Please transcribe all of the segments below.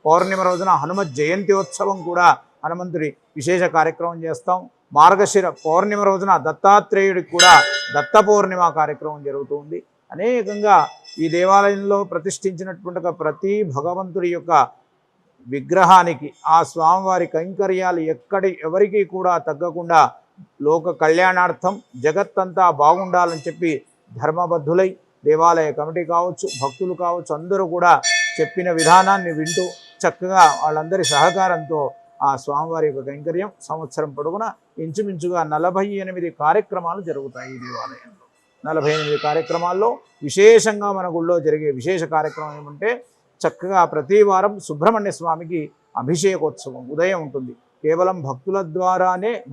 పౌర్ణిమ రోజున హనుమత్ జయంత్యోత్సవం కూడా హనుమంతుడి విశేష కార్యక్రమం చేస్తాం. మార్గశిర పౌర్ణిమ రోజున దత్తాత్రేయుడికి కూడా దత్త పౌర్ణిమ కార్యక్రమం జరుగుతుంది. అనేకంగా ఈ దేవాలయంలో ప్రతిష్ఠించినటువంటి ప్రతి భగవంతుడి యొక్క విగ్రహానికి ఆ స్వామివారి కైంకర్యాలు ఎవరికి కూడా తగ్గకుండా లోక కళ్యాణార్థం జగత్తంతా బాగుండాలని చెప్పి ధర్మబద్ధులై దేవాలయ కమిటీ కావచ్చు, భక్తులు కావచ్చు, అందరూ కూడా చెప్పిన విధానాన్ని వింటూ చక్కగా వాళ్ళందరి సహకారంతో ఆ స్వామివారి యొక్క కైంకర్యం సంవత్సరం పొడవునా ఇంచుమించుగా 48 కార్యక్రమాలు జరుగుతాయి ఈ దేవాలయంలో. 48 కార్యక్రమాల్లో విశేషంగా మన గుళ్ళో జరిగే విశేష కార్యక్రమం ఏమంటే చక్కగా ప్రతి వారం సుబ్రహ్మణ్య స్వామికి అభిషేకోత్సవం ఉదయం ఉంటుంది. కేవలం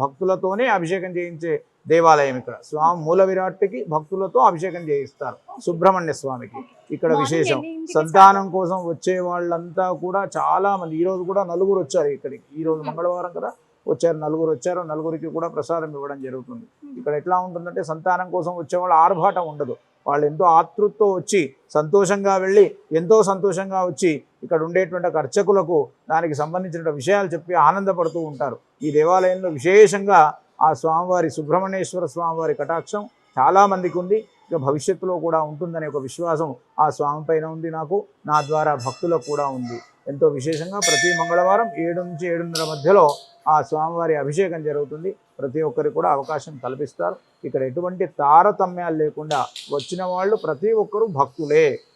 భక్తులతోనే అభిషేకం చేయించే దేవాలయం ఇక్కడ. స్వామి మూల విరాట్కి భక్తులతో అభిషేకం చేయిస్తారు. సుబ్రహ్మణ్య స్వామికి ఇక్కడ విశేషం. సంతానం కోసం వచ్చే వాళ్ళంతా కూడా చాలామంది, ఈరోజు కూడా 4 వచ్చారు ఇక్కడికి. ఈరోజు మంగళవారం కదా, వచ్చారు 4 వచ్చారు. 4కి కూడా ప్రసాదం ఇవ్వడం జరుగుతుంది. ఇక్కడ ఎట్లా ఉంటుందంటే సంతానం కోసం వచ్చేవాళ్ళు ఆర్భాటం ఉండదు. వాళ్ళు ఎంతో ఆతృతతో వచ్చి సంతోషంగా వెళ్ళి ఎంతో సంతోషంగా వచ్చి ఇక్కడ ఉండేటువంటి అర్చకులకు దానికి సంబంధించిన విషయాలు చెప్పి ఆనందపడుతూ ఉంటారు. ఈ దేవాలయంలో విశేషంగా ఆ స్వామివారి సుబ్రహ్మణ్యేశ్వర స్వామివారి కటాక్షం చాలామందికి ఉంది. ఇక భవిష్యత్తులో కూడా ఉంటుందనే ఒక విశ్వాసం ఆ స్వామి పైన ఉంది. నాకు నా ద్వారా భక్తులకు కూడా ఉంది. ఎంతో విశేషంగా ప్రతి మంగళవారం 7 నుంచి 7:30 మధ్యలో ఆ స్వామివారి అభిషేకం జరుగుతుంది. ప్రతి ఒక్కరికి కూడా అవకాశం కల్పిస్తారు. ఇక్కడ ఎటువంటి తారతమ్యాలు లేకుండా వచ్చిన వాళ్ళు ప్రతి ఒక్కరూ భక్తులే.